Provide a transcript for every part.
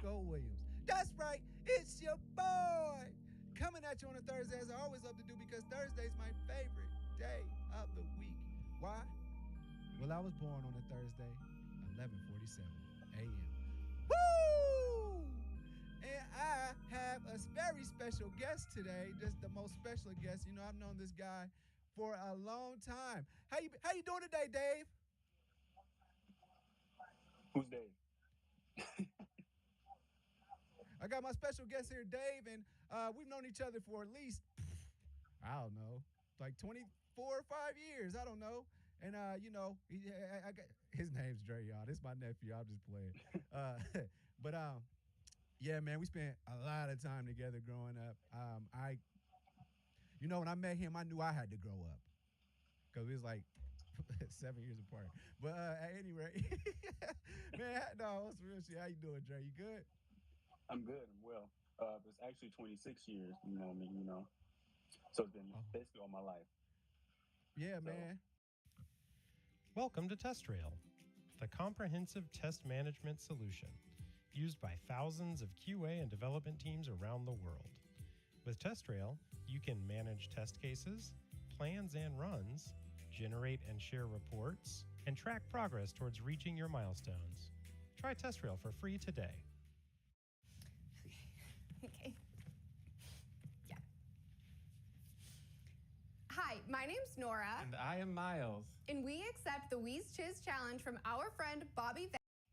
Rico Williams. That's right, it's your boy. Coming at you on a Thursday, as I always love to do, because Thursday's my favorite day of the week. Why? Well, I was born on a Thursday, 11:47 a.m. Woo! And I have a very special guest today, just the most special guest. You know, I've known this guy for a long time. How you doing today, Dave? Who's Dave? I got my special guest here, Dave, and we've known each other for at least, I don't know, like 24 or 5 years. I don't know. And, I got, his name's Dre, y'all. This is my nephew. I'm just playing. But yeah, man, we spent a lot of time together growing up. When I met him, I knew I had to grow up because we was like 7 years apart. But at any rate, man, no, what's real shit? How you doing, Dre? You good? I'm good. I'm well. It's actually 26 years. You know what I mean? So it's been basically all my life. Yeah, man. Welcome to TestRail, the comprehensive test management solution used by thousands of QA and development teams around the world. With TestRail, you can manage test cases, plans and runs, generate and share reports, and track progress towards reaching your milestones. Try TestRail for free today. Okay. Yeah. Hi, my name's Nora. And I am Miles. And we accept the Wheeze Chiz challenge from our friend Bobby.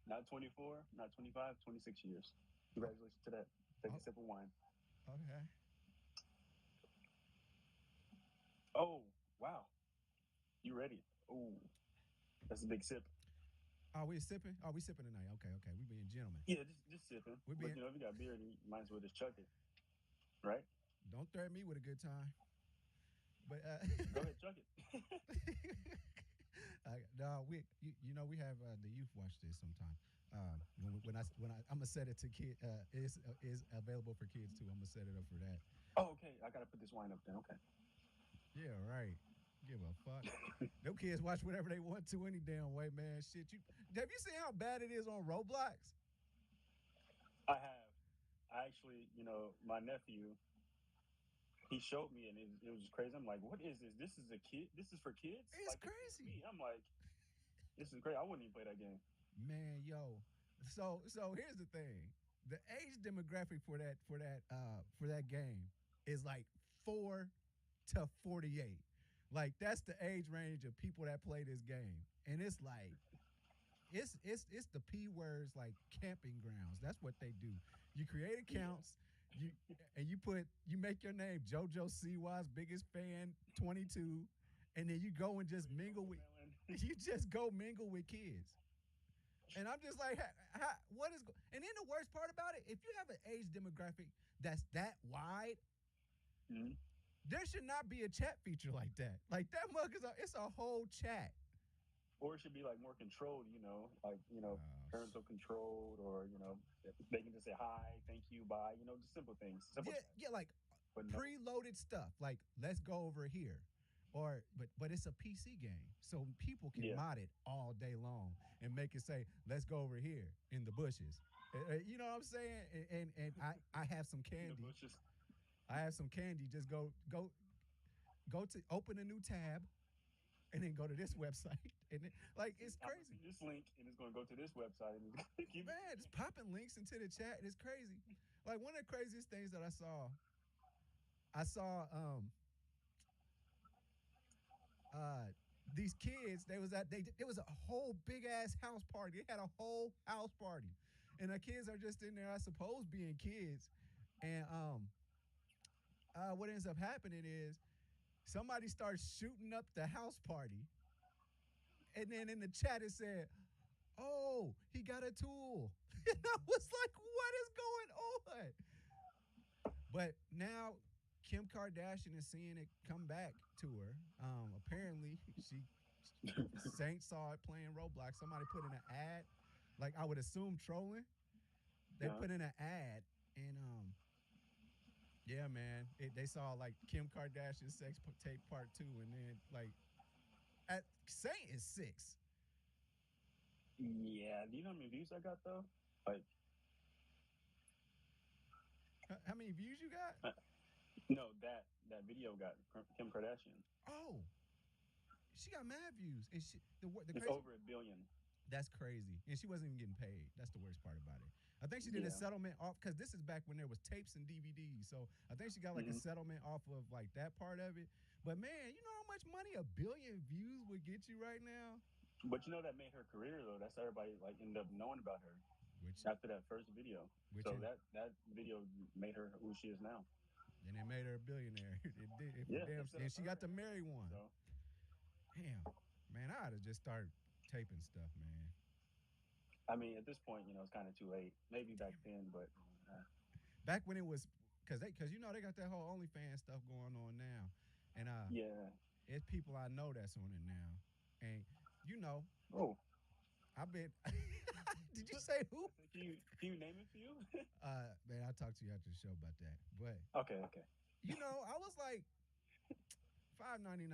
Not 24, not 25, 26 years. Congratulations to that. Take a sip of wine. Okay. Oh, wow. You ready? Oh, that's a big sip. Are we sipping? Are we sipping tonight? Okay. We being gentlemen. Yeah, just sipping. But, if you got beer, you might as well just chuck it. Right? Don't threaten me with a good time. But go ahead, chuck it. No, we have the youth watch this sometime. When I'm gonna set it to kid, is available for kids too. I'm gonna set it up for that. Oh, okay. I gotta put this wine up then. Okay. Yeah, right. Give a fuck. Them kids watch whatever they want to any damn way, man. Shit, have you seen how bad it is on Roblox? I have. I actually, my nephew, he showed me, and it was crazy. I'm like, what is this? This is a kid? This is for kids? It's like, crazy. I'm like, this is great. I wouldn't even play that game. Man, yo. So here's the thing. The age demographic for that game is like 4 to 48. Like, that's the age range of people that play this game. And it's like, it's the P words, like camping grounds. That's what they do. You create accounts, you make your name JoJo Siwa's biggest fan 22, and then you go and just mingle with kids. And I'm just like, what is? And then the worst part about it, if you have an age demographic that's that wide, there should not be a chat feature like that. Like, that mug it's a whole chat. Or it should be like more controlled, parental controlled, or they can just say hi, thank you, bye, just simple things. Yeah, like preloaded stuff. Like, let's go over here. But it's a PC game, so people can mod it all day long and make it say, let's go over here in the bushes. You know what I'm saying? And I have some candy. I have some candy. Just go to open a new tab and then go to this website. And then, like, it's crazy. This link, and it's going to go to this website. And man, it's popping links into the chat. It's crazy. Like, one of the craziest things that I saw these kids, there was a whole big ass house party. They had a whole house party, and the kids are just in there, I suppose, being kids. And what ends up happening is somebody starts shooting up the house party, and then in the chat it said, "Oh, he got a tool." And I was like, "What is going on?" But now Kim Kardashian is seeing it come back to her. Apparently, Saint saw it playing Roblox. Somebody put in an ad, like, I would assume trolling. They put in an ad, and yeah, man, they saw like Kim Kardashian sex tape part 2, and then like Saint is 6. Yeah, do you know how many views I got though? Like, How many views you got? No, that video got Kim Kardashian. Oh, she got mad views, and the It's crazy. over a billion. That's crazy, and she wasn't even getting paid. That's the worst part about it. I think she did a Yeah. settlement off because this is back when there was tapes and DVDs. So I think she got like a Hmm. settlement off of like that part of it. But man, you know how much money a billion views would get you right now? But you know that made her career though. That's how everybody like ended up knowing about her Which after that first video. which So in that video made her who she is now. and it made her a billionaire. It did it for Yeah, damn, it set and up she her got to and marry everything. one. So Damn, man, I ought to just start taping stuff, man. I mean, at this point, it's kind of too late. Maybe back Damn it. then, but Back when it was, because you know they got that whole OnlyFans stuff going on now, and yeah. it's people I know that's on it now, and you know Oh, I've been. Did you say who? can you name it for you? Man, I'll talk to you after the show about that. But Okay, okay. I was like $5.99.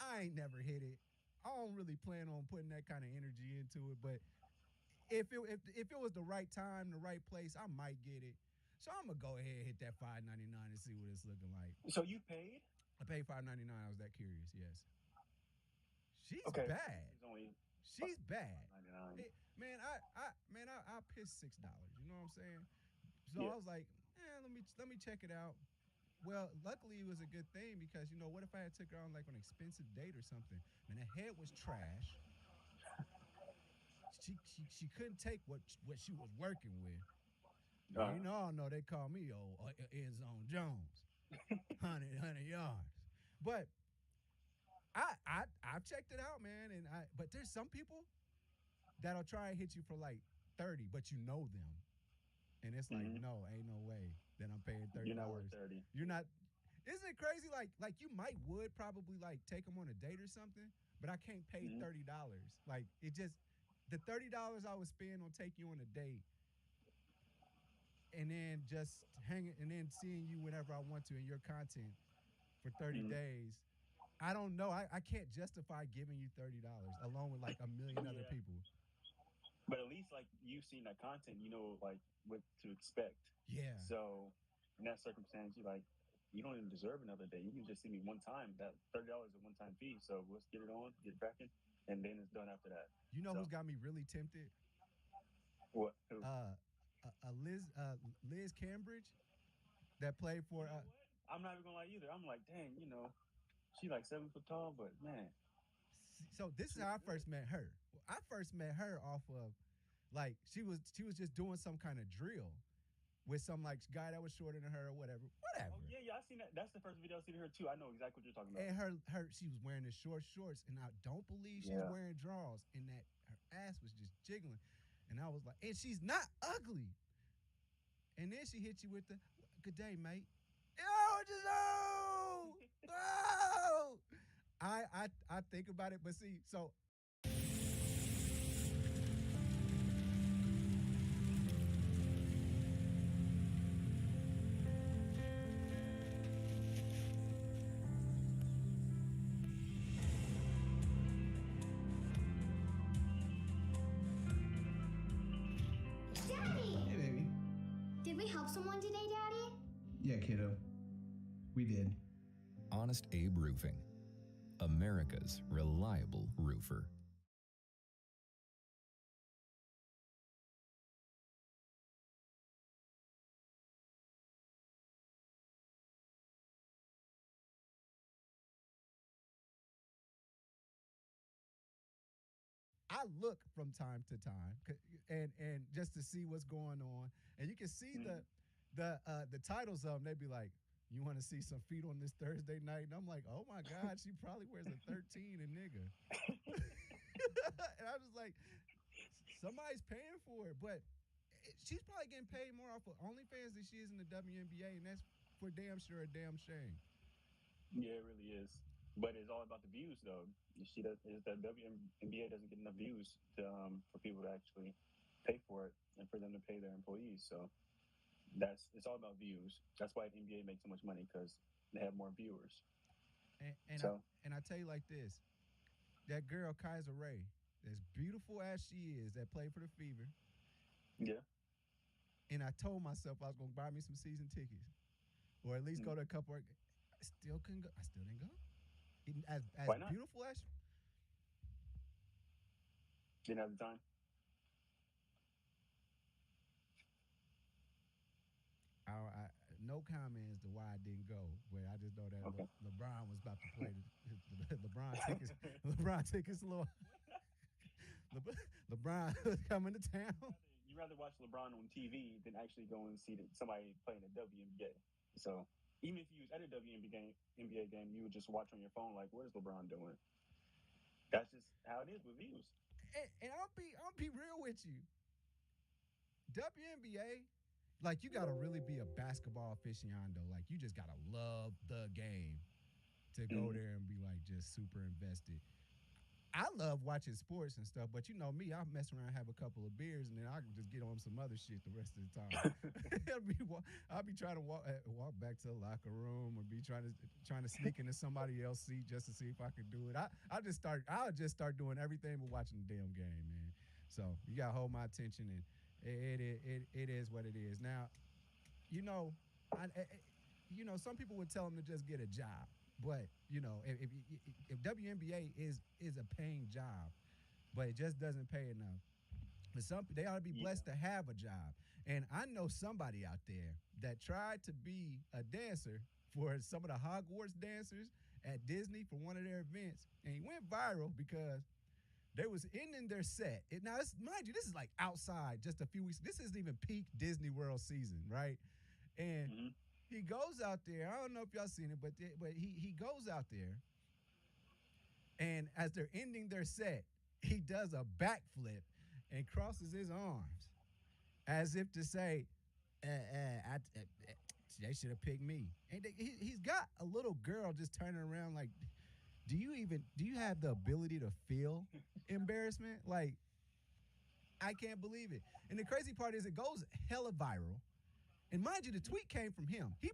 I ain't never hit it. I don't really plan on putting that kind of energy into it. But if it was the right time, the right place, I might get it. So I'm gonna go ahead and hit that $5.99 and see what it's looking like. So you paid? I paid $5.99. I was that curious. Yes, she's Okay, but this bad. is only She's bad. 5.99. I pissed $6. You know what I'm saying? So Yeah. I was like, let me check it out. Well, luckily it was a good thing because what if I had took her on like an expensive date or something? Man, the head was trash. She couldn't take what she was working with. And Uh, I know they call me old End Zone Jones, 100 yards. But I've checked it out, man, and but there's some people that'll try and hit you for like 30, but you know them. And it's like, hmm no, ain't no way that I'm paying thirty You're not worth dollars. 30. You're not. Isn't it crazy? Like you might would probably like take them on a date or something, but I can't pay Hmm. $30. Like it just the $30 I would spend on taking you on a date and then just hanging and then seeing you whenever I want to in your content for 30 Hmm. days. I don't know. I can't justify giving you $30 along with like a million other Yeah. people. But at least like you've seen that content, you know like what to expect. Yeah. So in that circumstance, you don't even deserve another day. You can just see me one time. That $30 is a one-time fee. So let's get it on, get it cracking, and then it's done after that. You know who's So got me really tempted? what? Who? Uh, Liz Cambridge that played You for know what? I'm not even gonna lie either. I'm like, dang, she like 7 foot tall, but man, so this is she how looks I good. first met her. I first met her off of like she was just doing some kind of drill with some like guy that was shorter than her or whatever. Oh Whatever. yeah, yeah, I seen that. That's the first video I seen of her too. I know exactly what you're talking about. And her she was wearing the short shorts and I don't believe she's Yeah. wearing drawers and that her ass was just jiggling. And I was like, and she's not ugly. And then she hit you with the good day, mate. Oh, just oh. I think about it, but see, so Daddy! Hey, baby. Did we help someone today, Daddy? Yeah, kiddo. We did. Honest Abe Roofing, America's reliable roofer. I look from time to time and just to see what's going on. And you can see Mhm. the titles of them. They'd be like, "You want to see some feet on this Thursday night?" And I'm like, "Oh my God, she probably wears a 13 and nigga." And I was like, "Somebody's paying for it," but she's probably getting paid more off of OnlyFans than she is in the WNBA, and that's for damn sure a damn shame. Yeah, it really is. But it's all about the views, though. She does. Is that WNBA doesn't get enough views for people to actually pay for it and for them to pay their employees. So it's all about views. That's why the NBA makes so much money because they have more viewers. And and I So and I tell you like this, that girl Kaiser Ray, as beautiful as she is, that played for the Fever. yeah, and I told myself I was gonna buy me some season tickets, or at least go to a couple. I still couldn't go. I still didn't go. Even as Why not? beautiful as Didn't have the time. no comment as to why I didn't go, but I just know that Okay. LeBron was about to play LeBron tickets. LeBron tickets a little. LeBron was coming to town. You rather watch LeBron on TV than actually go and see somebody playing a WNBA. So even if you was at a NBA game, you would just watch on your phone like, what is LeBron doing? That's just how it is with views. And I'll be real with you. WNBA, like you gotta really be a basketball aficionado. Like you just gotta love the game to go there and be like just super invested. I love watching sports and stuff, but you know me, I'll mess around, have a couple of beers, and then I can just get on some other shit the rest of the time. I'll be trying to walk back to the locker room, or be trying to sneak into somebody else's seat just to see if I can do it. I'll just start doing everything but watching the damn game, man. So you gotta hold my attention, and it is what it is. Now, you know, some people would tell them to just get a job. But if WNBA is a paying job, but it just doesn't pay enough. But they ought to be blessed to have a job. And I know somebody out there that tried to be a dancer for some of the Hogwarts dancers at Disney for one of their events, and he went viral because they was ending their set. Mind you, this is like outside just a few weeks. This isn't even peak Disney World season, right? And he goes out there. I don't know if y'all seen it, but he goes out there, and as they're ending their set, he does a backflip and crosses his arms as if to say, they should have picked me. And he's got a little girl just turning around like, do you have the ability to feel embarrassment? Like, I can't believe it. And the crazy part is it goes hella viral. And mind you, the tweet came from him. He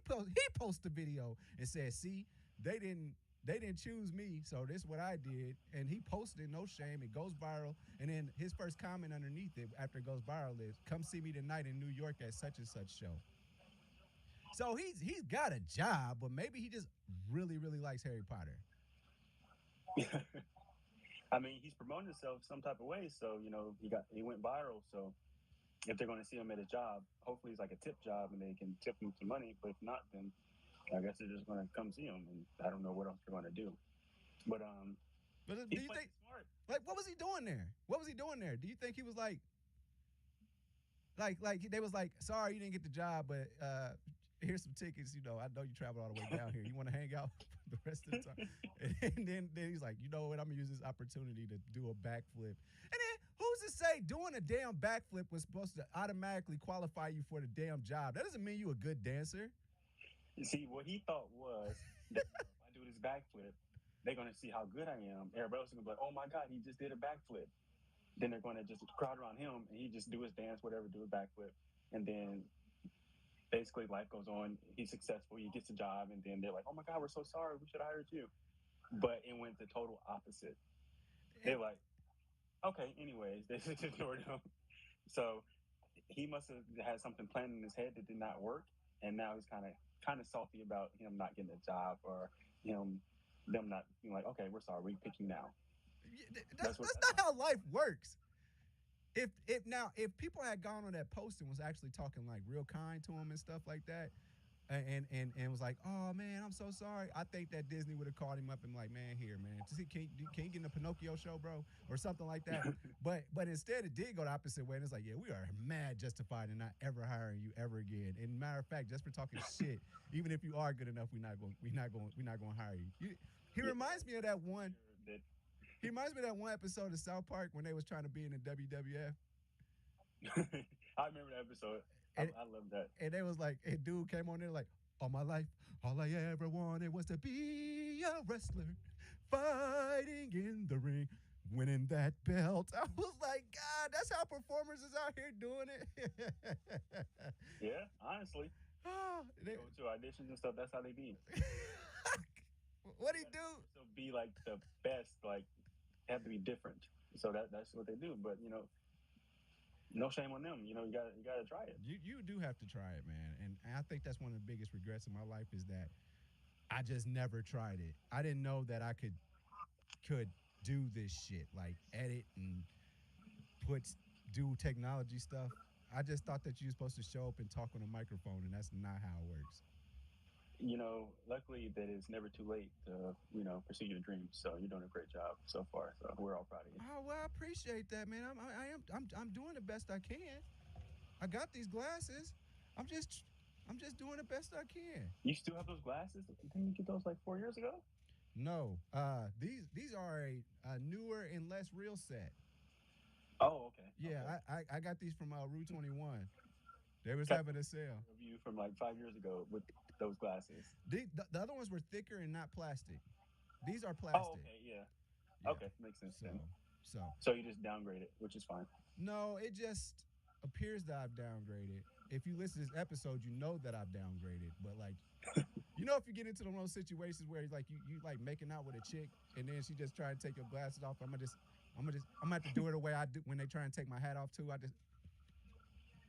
posted the video and said, "See, they didn't choose me, so this is what I did." And he posted it, no shame. It goes viral. And then his first comment underneath it after it goes viral is, "Come see me tonight in New York at such and such show." So he's got a job, but maybe he just really, really likes Harry Potter. I mean, he's promoting himself some type of way, so he went viral. So if they're going to see him at a job, hopefully it's like a tip job and they can tip him some money. But if not, then I guess they're just going to come see him, and I don't know what else they're going to do. But do you think smart. Like, what was he doing there? What was he doing there? Do you think he was like they was like, "Sorry, you didn't get the job, but here's some tickets. I know you traveled all the way down here. You want to hang out for the rest of the time?" And then he's like, "You know what? I'm gonna use this opportunity to do a backflip." And then who's to say doing a damn backflip was supposed to automatically qualify you for the damn job? That doesn't mean you a good dancer. You see, what he thought was that if I do this backflip, they're gonna see how good I am. Everybody else is gonna be like, "Oh my God, he just did a backflip." Then they're gonna just crowd around him, and he just do his dance, whatever, do a backflip, and then basically life goes on. He's successful. He gets a job, and then they're like, "Oh my God, we're so sorry. We should have hired you." But it went the total opposite. They're like, "Okay, anyways," they just ignored him. So he must have had something planned in his head that did not work, and now he's kind of salty about him not getting a job, or them not being like, "Okay, we're sorry, we pick you now." That's not how life works. If people had gone on that post and was actually talking like real kind to him and stuff like that, and was like, "Oh man, I'm so sorry," I think that Disney would have called him up and like, "Man, here, man, can you get in the Pinocchio show, bro?" or something like that. but instead, it did go the opposite way, and it's like, "Yeah, we are mad justified in not ever hiring you ever again." And matter of fact, just for talking shit, even if you are good enough, we're not going to hire you. He reminds me of that one. He reminds me of that one episode of South Park when they was trying to be in the WWF. I remember that episode. I love that. And they was like, a dude came on there like, "All my life, all I ever wanted was to be a wrestler, fighting in the ring, winning that belt." I was like, God, that's how performers is out here doing it. Yeah, honestly. They go to auditions and stuff. That's how they be. What'd he do? So be like the best, like have to be different. So that's what they do. But no shame on them. You know, you gotta try it. You do have to try it, man. And I think that's one of the biggest regrets in my life is that I just never tried it. I didn't know that I could do this shit, like edit and do technology stuff. I just thought that you were supposed to show up and talk on a microphone, and that's not how it works. You know, luckily that it's never too late to, you know, pursue your dreams. So you're doing a great job so far. So we're all proud of you. Oh well, I appreciate that, man. I'm doing the best I can. I got these glasses. I'm just doing the best I can. You still have those glasses? Didn't you get those like 4 years ago? No, these are a newer and less real set. Oh, okay. Yeah, okay. I got these from Route 21. They was having a sale. Of you from like 5 years ago with those glasses. The other ones were thicker and not plastic. These are plastic. Oh, okay, yeah. Okay, makes sense then. So you just downgraded, which is fine. no, it just appears that I've downgraded. If you listen to this episode, you know that I've downgraded. But like, you know, if you get into those situations where like you like making out with a chick and then she just try to take your glasses off, I'm gonna have to do it the way I do when they try and take my hat off too.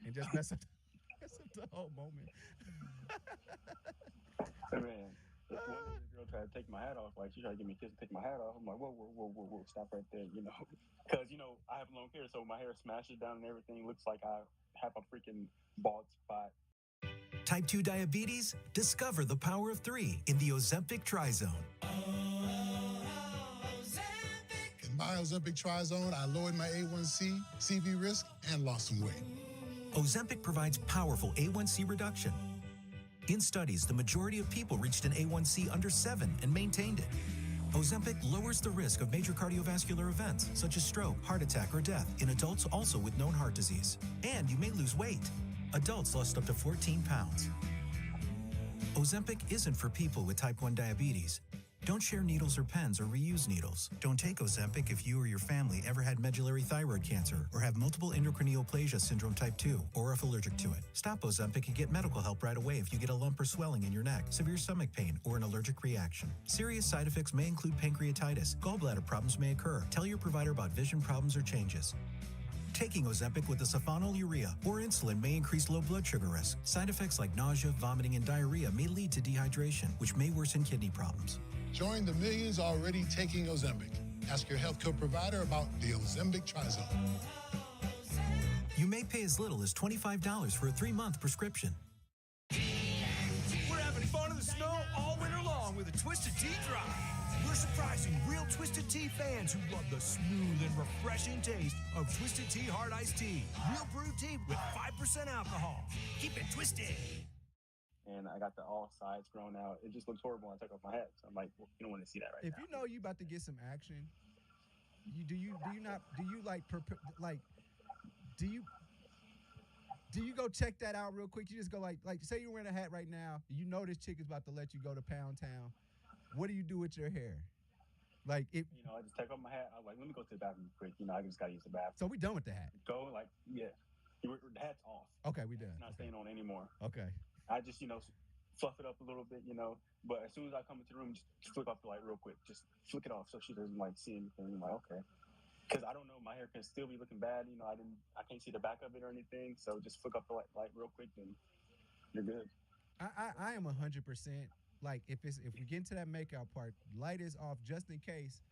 And just mess up the whole moment. Man, if one girl tried to take my hat off, like she tried to give me a kiss and take my hat off, I'm like, whoa, stop right there, you know, because you know I have long hair, so my hair smashes down and everything. Looks like I have a freaking bald spot. Type 2 diabetes? Discover the power of 3 in the Ozempic Trizone. In my Ozempic Trizone, I lowered my A1C, CV risk, and lost some weight. Ozempic provides powerful A1C reduction. In studies, the majority of people reached an A1C under 7 and maintained it. Ozempic lowers the risk of major cardiovascular events, such as stroke, heart attack, or death in adults also with known heart disease. And you may lose weight. Adults lost up to 14 pounds. Ozempic isn't for people with type 1 diabetes. Don't share needles or pens or reuse needles. Don't take Ozempic if you or your family ever had medullary thyroid cancer or have multiple endocrine neoplasia syndrome type 2 or if allergic to it. Stop Ozempic and get medical help right away if you get a lump or swelling in your neck, severe stomach pain, or an allergic reaction. Serious side effects may include pancreatitis. Gallbladder problems may occur. Tell your provider about vision problems or changes. Taking Ozempic with acetylcholinesterase or insulin may increase low blood sugar risk. Side effects like nausea, vomiting, and diarrhea may lead to dehydration, which may worsen kidney problems. Join the millions already taking Ozempic. Ask your healthcare provider about the Ozempic Trizone. You may pay as little as $25 for a 3-month prescription. We're having fun in the snow all winter long with a Twisted Tea Drive. We're surprising real Twisted Tea fans who love the smooth and refreshing taste of Twisted Tea Hard Iced Tea. Real brewed tea with 5% alcohol. Keep it twisted. And I got all sides grown out. It just looks horrible when I take off my hat. So I'm like, well, you don't want to see that right If now. you know you about to get some action, do you go check that out real quick? You just go like say you're wearing a hat right now. You know this chick is about to let you go to Pound Town. What do you do with your hair? Like if you know, I just take off my hat. I'm like, let me go to the bathroom quick. You know, I just gotta use the bathroom. So we done with the hat. Go like, yeah, the hat's off. Okay, we done. It's not staying on anymore. Okay. I just, you know, fluff it up a little bit, you know. But as soon as I come into the room, just flick off the light real quick. Just flick it off so she doesn't like see anything. I'm like, okay. Because I don't know, my hair can still be looking bad. You know, I can't see the back of it or anything. So just flick off the light real quick, and you're good. I am 100%. Like if we get into that makeout part, light is off just in case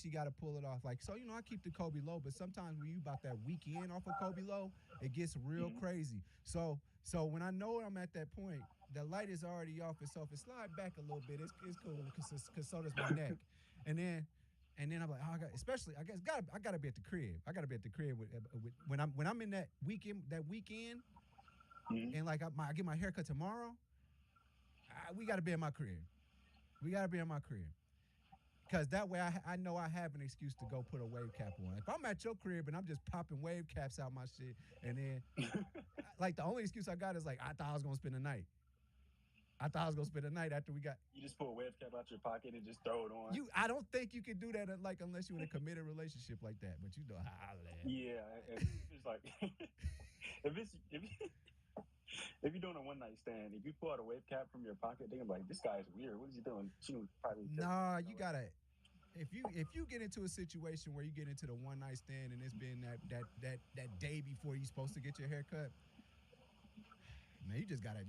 she got to pull it off. Like, so, you know, I keep the Kobe low, but sometimes when you about that weekend off of Kobe low, it gets real crazy. So when I know I'm at that point, the light is already off, and so if it slide back a little bit, it's cool because so does my neck. And then I'm like, oh, I gotta be at the crib. I gotta be at the crib with when I'm in that weekend, and like I get my haircut tomorrow. We gotta be in my crib. Because that way I know I have an excuse to go put a wave cap on. If I'm at your crib and I'm just popping wave caps out my shit, and then like the only excuse I got is like I thought I was gonna spend the night. After we got. You just pull a wave cap out your pocket and just throw it on. I don't think you can do that unless you're in a committed relationship like that. But you know how that. Yeah, it's like if you're doing a one night stand, if you pull out a wave cap from your pocket, they're gonna be like, this guy's weird. What is he doing? She would probably. Nah, you gotta. if you get into a situation where you get into the one night stand and it's been that day before you're supposed to get your hair cut, man, you just gotta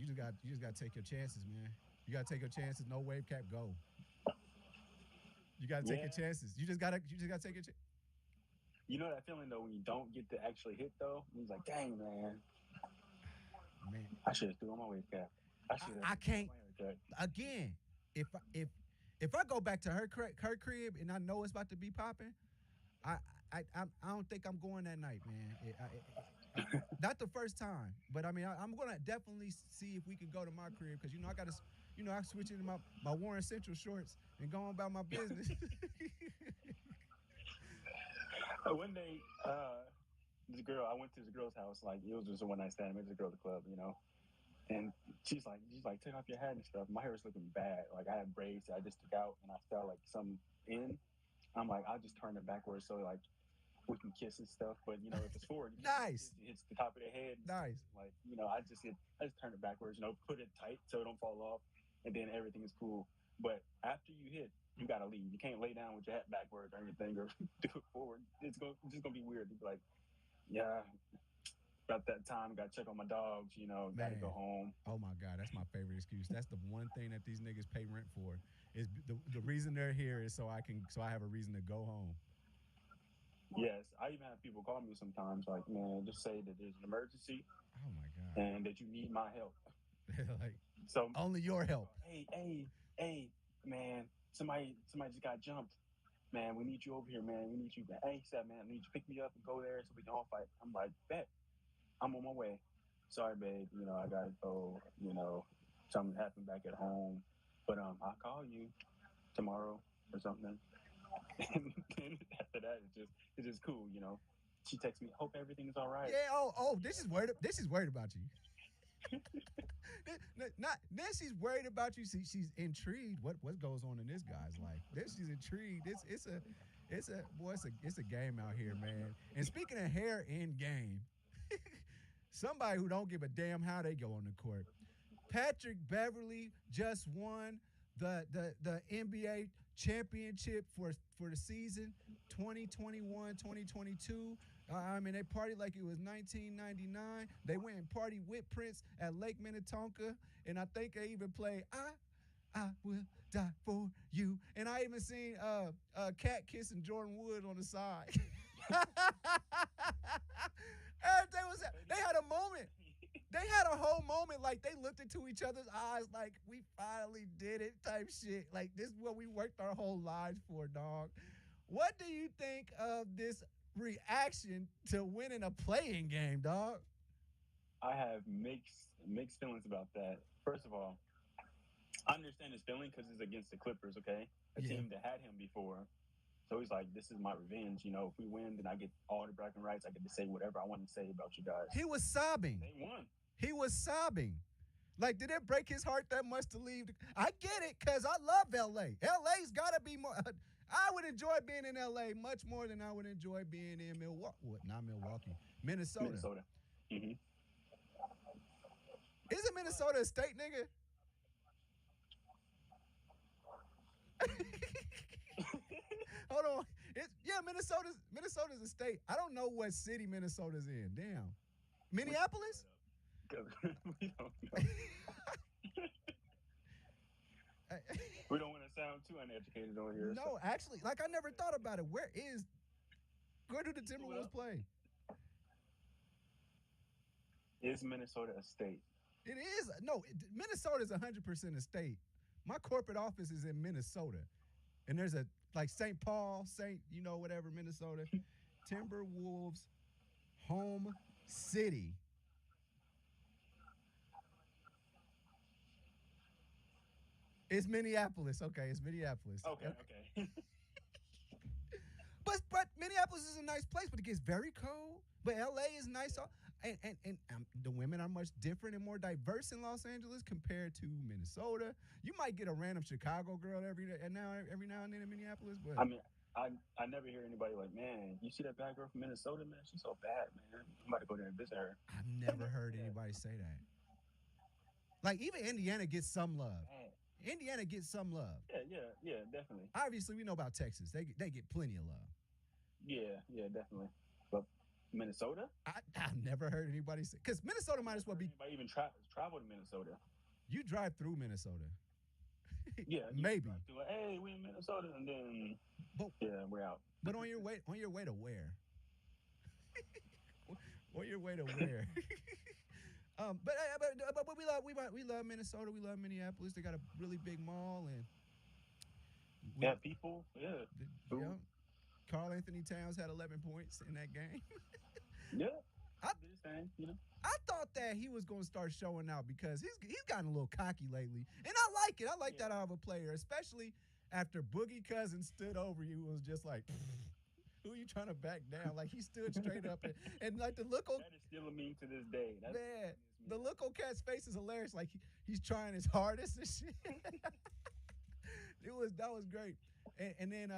take your chances, man. You gotta take your chances. No wave cap, go. You gotta take your chances. You just gotta take your. You know that feeling though when you don't get to actually hit though. He's like, dang man, I should have threw on my wave cap. I can't. Again, if I go back to her crib and I know it's about to be popping, I don't think I'm going that night, man. Not the first time, but I mean I'm gonna definitely see if we can go to my crib because I gotta, I switch into my Warren Central shorts and go on about my business. One day, this girl, I went to this girl's house, like it was just a one night stand. I met this girl at the club, and she's like, take off your hat and stuff. My hair was looking bad. Like I had braids that I just took out, and I felt like something in. I'm like, I'll just turn it backwards so like we can kiss and stuff. But if it's forward, nice, it's the top of the head. Nice. Like I just turn it backwards. Put it tight so it don't fall off, and then everything is cool. But after you hit, you gotta leave. You can't lay down with your hat backwards or anything, or do it forward. It's just gonna be weird. You'd be like, yeah. About that time, got to check on my dogs, got to go home. Oh my God, that's my favorite excuse. That's the one thing that these niggas pay rent for. Is the reason they're here is so I have a reason to go home. Yes, I even have people call me sometimes like, man, just say that there's an emergency. Oh my God. And that you need my help. Like, so only your help. Hey, man, somebody just got jumped. Man, we need you over here, man. We need you. Hey, said, man, I need you to pick me up and go there so we can all fight. I'm like, bet. I'm on my way. Sorry, babe. I gotta go. Something happened back at home, but I'll call you tomorrow or something. And then after that, it's just cool. She texts me, hope everything's all right. Yeah. Oh, this is worried about you. Then she's worried about you. She's intrigued. What goes on in this guy's life? Then she's intrigued. It's a game out here, man. And speaking of hair in game. Somebody who don't give a damn how they go on the court. Patrick Beverly just won the NBA championship for the season 2021-2022. I mean, they partied like it was 1999. They went and partied with Prince at Lake Minnetonka, and I think they even played I Will Die For You. And I even seen Cat kissing Jordan Wood on the side. They had a moment. They had a whole moment like they looked into each other's eyes like we finally did it type shit. Like this is what we worked our whole lives for, dog. What do you think of this reaction to winning a playing game, dog? I have mixed feelings about that. First of all, I understand his feeling because it's against the Clippers, okay? A team that had him before. So he's like, this is my revenge. If we win, then I get all the bragging rights. I get to say whatever I want to say about you guys. He was sobbing. They won. He was sobbing. Like, did it break his heart that much to leave? I get it, because I love L.A. L.A.'s got to be more. I would enjoy being in L.A. much more than I would enjoy being in Milwaukee. Not Milwaukee. Minnesota. Mm-hmm. Isn't Minnesota a state, nigga? Hold on. Minnesota's a state. I don't know what city Minnesota's in. Damn. Minneapolis? We don't know. We don't want to sound too uneducated on here. No, actually, like I never thought about it. Where do the Timberwolves play? Is Minnesota a state? It is. No, Minnesota is 100% a state. My corporate office is in Minnesota. And there's a, like St. Paul, whatever, Minnesota. Timberwolves home city. It's Minneapolis. Okay, it's Minneapolis. Okay. But Minneapolis is a nice place, but it gets very cold. But LA is nice. And the women are much different and more diverse in Los Angeles compared to Minnesota. You might get a random Chicago girl every now and then in Minneapolis. But I mean, I never hear anybody like, man, you see that bad girl from Minnesota, man? She's so bad, man. I'm about to go there and visit her. I've never heard anybody say that. Like, even Indiana gets some love. Indiana gets some love. Yeah, definitely. Obviously, we know about Texas. They get plenty of love. Yeah, definitely. But Minnesota? I've never heard anybody say, because Minnesota might as well be. Anybody even travel to Minnesota? You drive through Minnesota. Yeah, maybe. Like, hey, we in Minnesota, and then we're out. But on your way to where? On your way to where? But we love Minnesota. We love Minneapolis. They got a really big mall and people. Yeah. Karl Anthony Towns had 11 points in that game. Yeah. I thought that he was going to start showing out because he's gotten a little cocky lately, and I like it. I like that out of a player, especially after Boogie Cousins stood over you. Was just like, who are you trying to back down? Like he stood straight up and like the look on that is still a meme to this day. Man, the look on Cat's face is hilarious. Like he's trying his hardest and shit. That was great. And then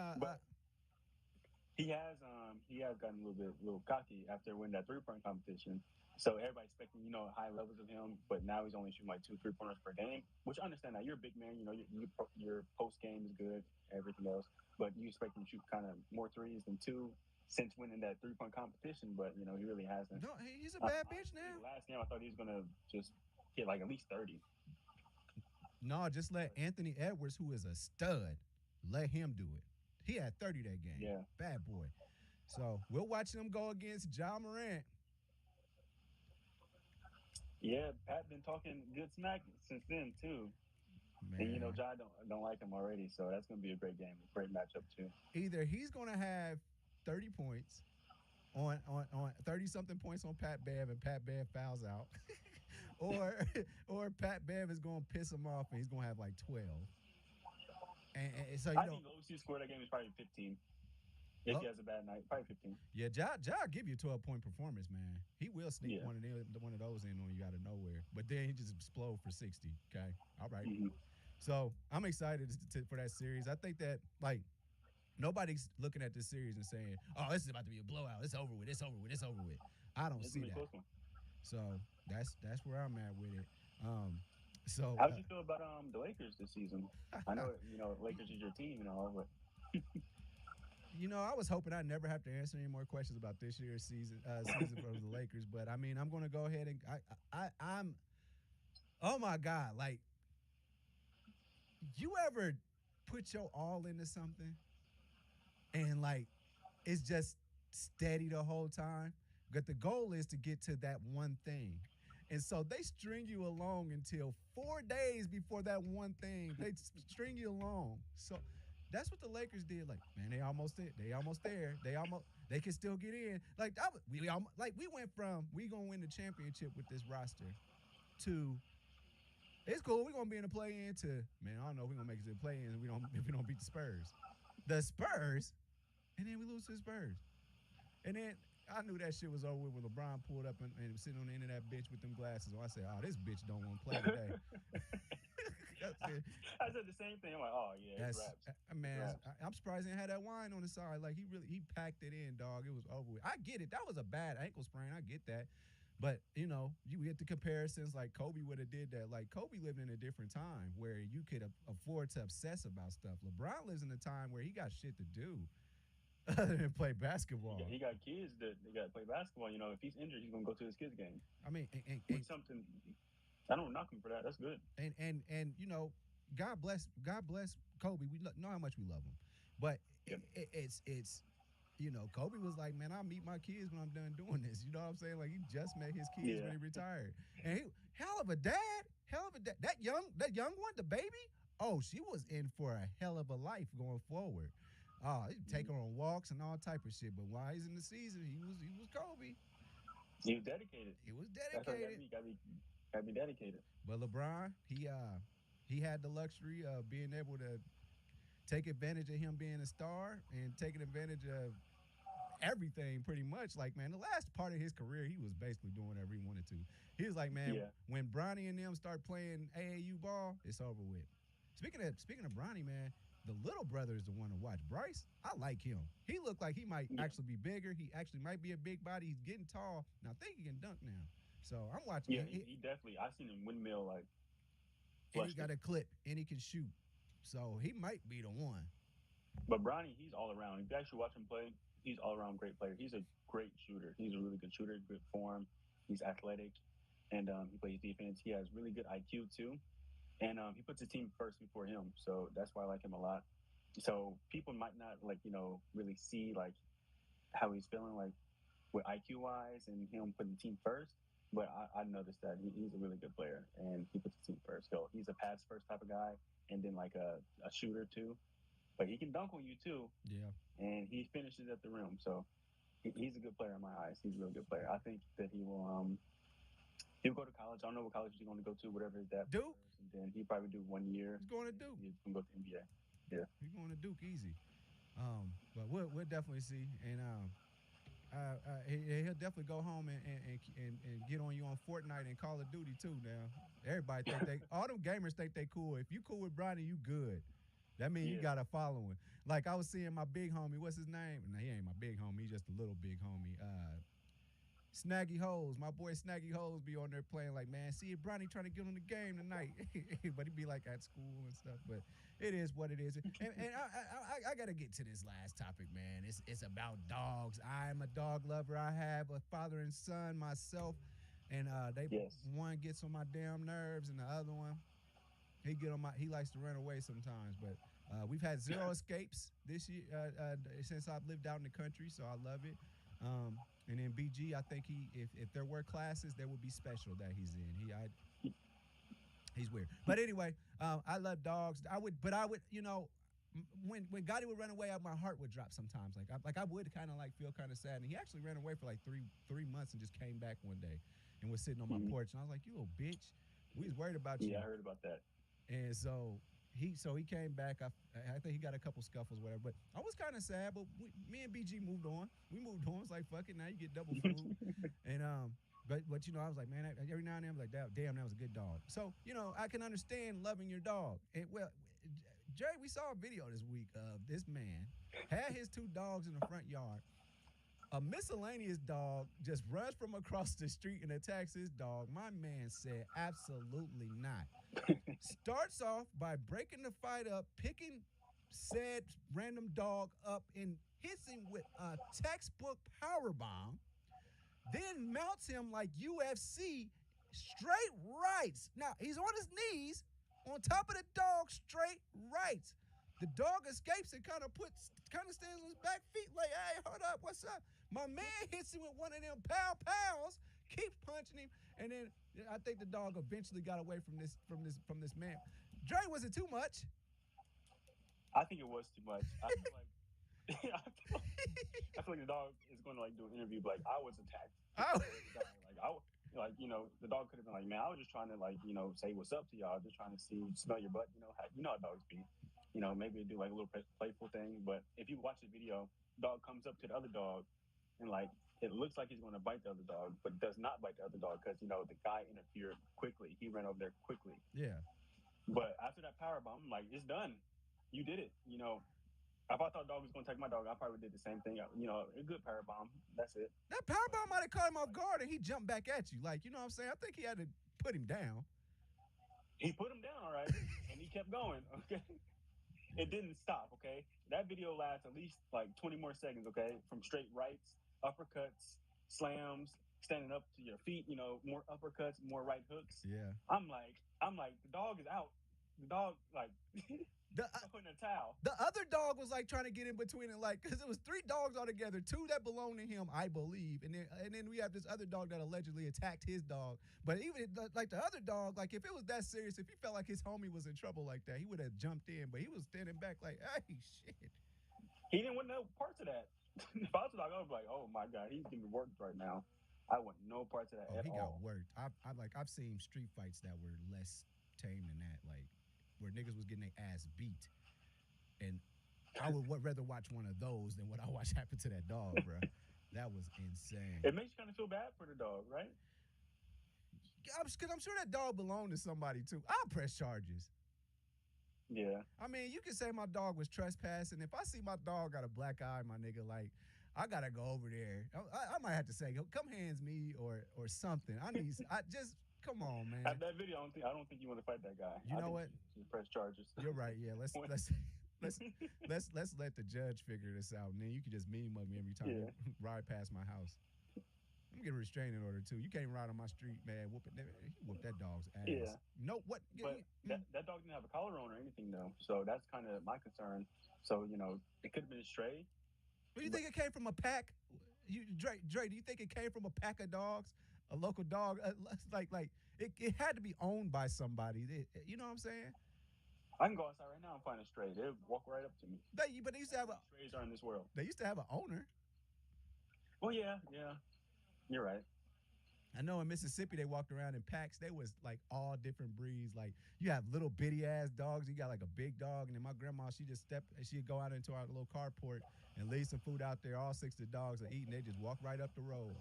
he has gotten a little cocky after winning that 3-point competition. So everybody's expecting, high levels of him, but now he's only shooting like 2 3-pointers per game, which I understand that you're a big man, your post game is good, everything else, but you expect him to shoot kind of more threes than 2 since winning that 3-point competition, but he really hasn't. No, he's a bad bitch now. Last game I thought he was gonna just hit like at least 30. No, just let Anthony Edwards, who is a stud, let him do it. He had 30 that game. Yeah. Bad boy. So we'll watch him go against Ja Morant. Yeah, Pat been talking good smack since then too. Man. And Ja don't like him already, so that's gonna be a great game, a great matchup too. Either he's gonna have 30 points on 30-something points on Pat Bev and Pat Bev fouls out. or Pat Bev is gonna piss him off and he's gonna have like 12. And so I think the lowest he scored that game is probably 15. If he has a bad night, probably 15. Yeah, Ja give you a 12-point performance, man. He will sneak one of those in on you out of nowhere. But then he just explode for 60. Okay, all right. Mm-hmm. So I'm excited for that series. I think that nobody's looking at this series and saying, "Oh, this is about to be a blowout. It's over with. It's over with. It's over with." I don't see that. So that's where I'm at with it. So how do you feel about the Lakers this season? I know Lakers is your team and all, but. I was hoping I'd never have to answer any more questions about this year's season for the Lakers. But I mean, I'm going to go ahead and I'm. Oh my God! Like, you ever put your all into something, and it's just steady the whole time? But the goal is to get to that one thing. And so they string you along until 4 days before that one thing. They string you along. So that's what the Lakers did. Like, man, they almost there. They can still get in. Like we went from we gonna win the championship with this roster to it's cool. We're gonna be in the play-in to man. I don't know if we're gonna make it to the play-in if we don't beat the Spurs. The Spurs, and then we lose to the Spurs, and then. I knew that shit was over with when LeBron pulled up and was sitting on the end of that bitch with them glasses. So I said, "Oh, this bitch don't want to play today." I said the same thing. I'm like, "Oh yeah, it's raps." Man, I'm surprised he didn't have that wine on the side. Like he packed it in, dog. It was over with. I get it. That was a bad ankle sprain. I get that. But you get the comparisons like Kobe would have did that. Like Kobe lived in a different time where you could afford to obsess about stuff. LeBron lives in a time where he got shit to do. Other than play basketball. He got kids that they got to play basketball. If he's injured, he's going to go to his kids' game. I mean, something. I don't knock him for that. That's good. And God bless Kobe. We know how much we love him, but it's Kobe was like, man, I'll meet my kids when I'm done doing this. You know what I'm saying? Like he just met his kids when he retired, and he hell of a dad. That young one, the baby. Oh, she was in for a hell of a life going forward. Oh, he'd take her on walks and all type of shit. But while he's in the season, he was Kobe. He was dedicated. He was dedicated. You gotta be dedicated. But LeBron, he had the luxury of being able to take advantage of him being a star and taking advantage of everything pretty much. Like, man, the last part of his career, he was basically doing whatever he wanted to. He was like, man, when Bronny and them start playing AAU ball, it's over with. Speaking of Bronny, man, the little brother is the one to watch. Bryce, I like him. He looked like he might actually be bigger. He actually might be a big body. He's getting tall. Now I think he can dunk now. So I'm watching. Yeah, he definitely. I seen him windmill like and he got a clip, and he can shoot. So he might be the one. But Bronny, he's all around. If you actually watch him play, he's all around great player. He's a great shooter. He's a really good shooter, good form. He's athletic, and he plays defense. He has really good IQ too, and he puts his team first before him. So that's why I like him a lot. So people might not really see like how he's feeling like with IQ wise and him putting the team first. But I noticed that he's a really good player and he puts the team first. So he's a pass first type of guy, and then like a shooter too. But he can dunk on you too. Yeah. And he finishes at the rim. So he's a good player in my eyes. He's a really good player. I think that he will. He'll go to college. I don't know what college he's going to go to. Whatever his dad. Duke. And then he probably do 1 year. He's going to Duke. He's going to go to NBA. Yeah. He's going to Duke easy. But we'll definitely see. And he'll definitely go home and get on you on Fortnite and Call of Duty too. Now everybody think all them gamers think they cool. If you cool with Bronny, you good. That means you got a following. Like I was seeing my big homie, what's his name? No, he ain't my big homie. He's just a little big homie. Snaggy Hoes. My boy Snaggy Hoes be on there playing like, man, see if Bronny trying to get on the game tonight. But he be like at school and stuff. But it is what it is. And I got to get to this last topic, man. It's about dogs. I'm a dog lover. I have a father and son myself. And one gets on my damn nerves and the other one, he likes to run away sometimes. But we've had 0 escapes this year since I've lived out in the country, so I love it. And then BG, I think if there were classes, there would be special that he's in. He's weird. But anyway, I love dogs. I would, when Gotti would run away, my heart would drop sometimes. Like I would kind of like feel kind of sad. And he actually ran away for like three months and just came back one day and was sitting on my porch. And I was like, you little bitch, we was worried about you. Yeah, I heard about that. And so he came back. I think he got a couple scuffles, whatever. But I was kind of sad. But me and BG moved on. We moved on. It's like, fuck it, now you get double food. And but I was like, man, every now and then I was like, damn, that was a good dog. So I can understand loving your dog. And Jerry, we saw a video this week of this man had his 2 dogs in the front yard. A miscellaneous dog just runs from across the street and attacks his dog. My man said, absolutely not. Starts off by breaking the fight up, picking said random dog up and hits him with a textbook power bomb, then mounts him like UFC straight rights. Now, he's on his knees on top of the dog, straight rights. The dog escapes and kind of stands on his back feet like, hey, hold up, what's up? My man hits him with one of them pows, keeps punching him, and then I think the dog eventually got away from this man. Dre, was it too much? I think it was too much. I feel like the dog is going to like do an interview, but like I was attacked. The dog could have been like, man, I was just trying to say what's up to y'all, just trying to smell your butt. How dogs be. Maybe do like a little playful thing. But if you watch the video, dog comes up to the other dog and like it looks like he's going to bite the other dog, but does not bite the other dog because the guy interfered quickly. He ran over there quickly. Yeah. But after that power bomb, I'm like, it's done. You did it. If I thought dog was going to attack my dog, I probably did the same thing. A good power bomb. That's it. That power bomb might have caught him off guard and he jumped back at you. Like, you know what I'm saying? I think he had to put him down. He put him down, all right, and he kept going. Okay. It didn't stop, okay? That video lasts at least like 20 more seconds, okay? From straight rights, uppercuts, slams, standing up to your feet, more uppercuts, more right hooks. Yeah. I'm like, the dog is out. The dog, like, putting a towel. The other dog was like trying to get in between it, like, because it was 3 dogs altogether, 2 that belonged to him, I believe, and then we have this other dog that allegedly attacked his dog. But even like the other dog, like if it was that serious, if he felt like his homie was in trouble like that, he would have jumped in. But he was standing back like, hey, shit. He didn't want no parts of that. If I was a dog, I was like, oh my god, he's getting worked right now. I want no parts of that at all. He got worked. I've seen street fights that were less tame than that, like where niggas was getting their ass beat. And I would rather watch one of those than what I watched happen to that dog, bro. That was insane. It makes you kind of feel bad for the dog, right? Because I'm sure that dog belonged to somebody, too. I'll press charges. Yeah. I mean, you can say my dog was trespassing. If I see my dog got a black eye, my nigga, like, I got to go over there. I might have to say, come hands me or something. Come on, man. After that video, I don't think you want to fight that guy. You know what? You press charges. You're right. Yeah, let's let the judge figure this out, and then you can just mean mug me every time you ride past my house. I'm gonna get a restraining order too. You can't ride on my street, man. Whoop that dog's ass. Yeah. No, what? But that dog didn't have a collar on or anything though, so that's kind of my concern. So it could have been a stray. Do you think it came from a pack? Dre, do you think it came from a pack of dogs, a local dog? Like it had to be owned by somebody. You know what I'm saying? I can go outside right now and find a stray. They'll walk right up to me. But they used to have strays are in this world. They used to have an owner. Well, yeah, you're right. I know in Mississippi they walked around in packs. They was like all different breeds. Like you have little bitty ass dogs. You got like a big dog, and then my grandma she'd go out into our little carport and leave some food out there. All 6 of the dogs are eating. They just walk right up the road.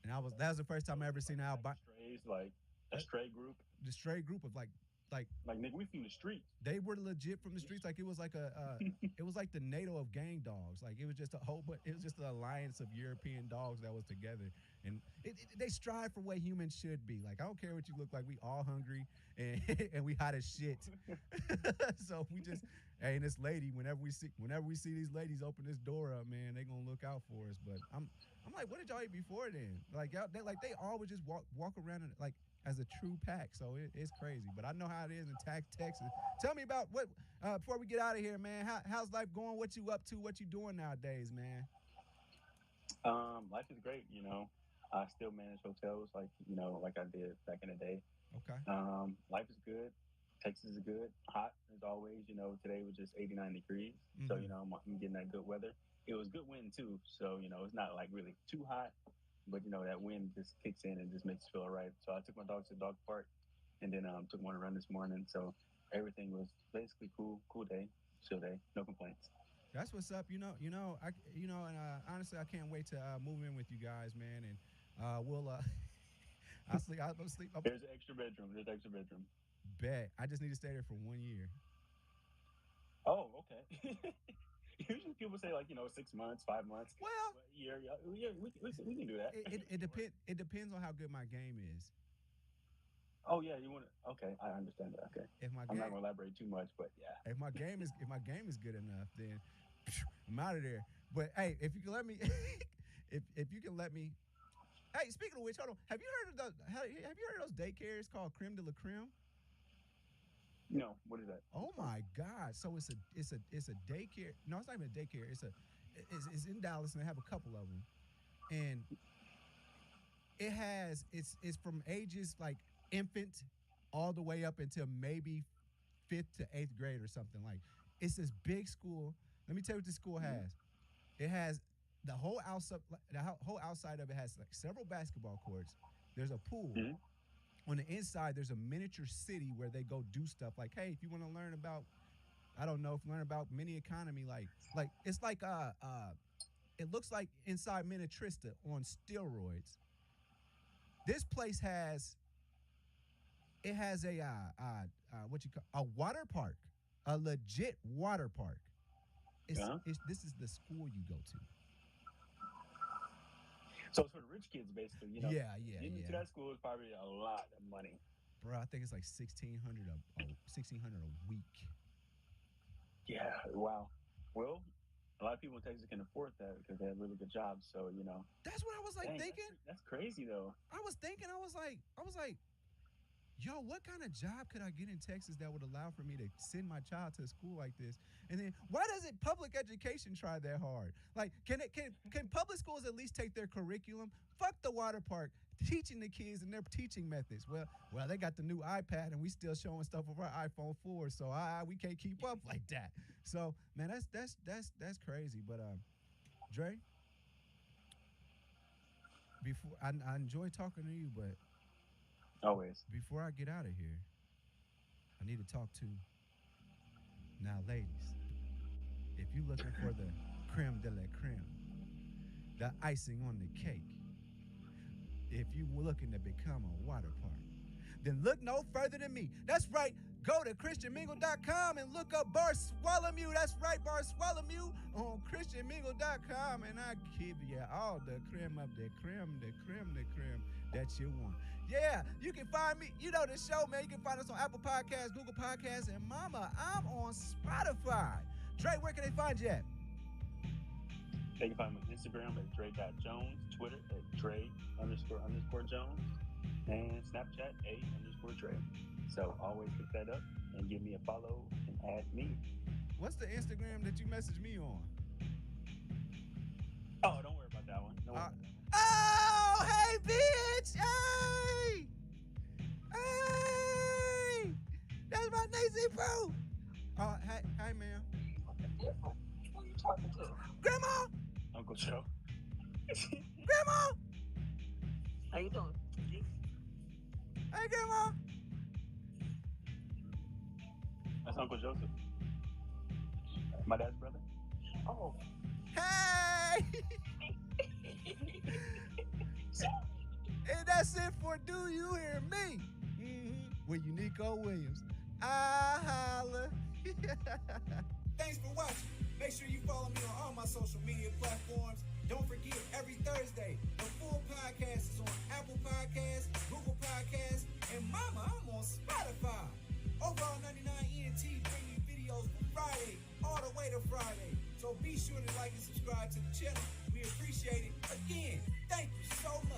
And that was the first time I ever seen an albino strays, like a stray group. The stray group of like nigga, we from the streets. They were legit from the streets. Like it was like it was like the NATO of gang dogs. Like it was just it was just an alliance of European dogs that was together, and they strive for what humans should be. Like I don't care what you look like, we all hungry and we hot as shit. So we just and this lady, whenever we see these ladies open this door up, man, they gonna look out for us. But I'm like, what did y'all eat before then? Like they always just walk around and like as a true pack, so it's crazy. But I know how it is in Texas. Tell me about what before we get out of here, man. How's life going? What you up to? What you doing nowadays, man? Life is great. I still manage hotels like I did back in the day. Okay. Life is good. Texas is good. Hot as always. Today was just 89 degrees, so I'm getting that good weather. It was good wind too, so it's not like really too hot. But that wind just kicks in and just makes you feel all right. So I took my dog to the dog park, and then took one to run this morning. So everything was basically cool day, chill day, no complaints. That's what's up. And honestly, I can't wait to move in with you guys, man. And we'll I'll sleep. There's an extra bedroom. Bet. I just need to stay there for 1 year. Oh, okay. Usually people say 6 months, 5 months. Well, a year. Yeah, we can do that. It depends on how good my game is. Oh yeah, you want to? Okay, I understand that. Okay. I'm not gonna elaborate too much, but yeah. If my game is good enough, then I'm out of there. But hey, if you can let me, if you can let me. Hey, speaking of which, hold on. Have you heard of those daycares called Creme de la Creme? No, what is that? Oh my God! So it's a daycare. No, it's not even a daycare. It's in Dallas, and they have a couple of them, and it's from ages like infant all the way up until maybe 5th to 8th grade or something. Like it's this big school. Let me tell you what this school has. It has the whole outside of it has like several basketball courts. There's a pool. Mm-hmm. On the inside, there's a miniature city where they go do stuff. Like, hey, if you want to learn about, learn about mini economy, like it's like it looks like inside Minitrista on steroids. This place has a water park, a legit water park. This is the school you go to. So it's for the rich kids, basically. Yeah. Getting to that school is probably a lot of money. Bro, I think it's like $1,600 a week. Yeah, wow. Well, a lot of people in Texas can afford that because they have really good jobs. So that's what I was like thinking. That's crazy though. I was like, yo, what kind of job could I get in Texas that would allow for me to send my child to a school like this? And then why doesn't public education try that hard? Like, can public schools at least take their curriculum? Fuck the water park, teaching the kids and their teaching methods. Well, they got the new iPad and we still showing stuff of our iPhone 4, so we can't keep up like that. So, man, that's crazy. But Dre, before I enjoy talking to you, but always. Before I get out of here, I need to talk to now, ladies. If you're looking for the creme de la creme, the icing on the cake, if you're looking to become a water park, then look no further than me. That's right. Go to ChristianMingle.com and look up Bartholomew. That's right, Bartholomew on ChristianMingle.com, and I give you all the creme of the creme, the creme, the creme. that you want. Yeah, you can find me. You know the show, man. You can find us on Apple Podcasts, Google Podcasts, and Mama, I'm on Spotify. Dre, where can they find you at? They can find me on Instagram at Dre.Jones, Twitter at Dre__Jones, and Snapchat _Dre. So always pick that up and give me a follow and add me. What's the Instagram that you messaged me on? Oh, don't worry about that one. Don't worry about that one. Oh, hey, bitch! Hey! Hey! That's my Nacy bro! Hey, ma'am. Who are you talking to? Grandma! Uncle Joe. Grandma! How you doing? Hey, Grandma! That's Uncle Joseph. My dad's brother. Oh. Hey! And that's it for Do You Hear Me? With Unico Williams. I holla. Thanks for watching. Make sure you follow me on all my social media platforms. Don't forget, every Thursday, the full podcast is on Apple Podcasts, Google Podcasts, and Mama, I'm on Spotify. Overall 99 ENT bring you videos from Friday all the way to Friday. So be sure to like and subscribe to the channel. We appreciate it. Again, thank you so much.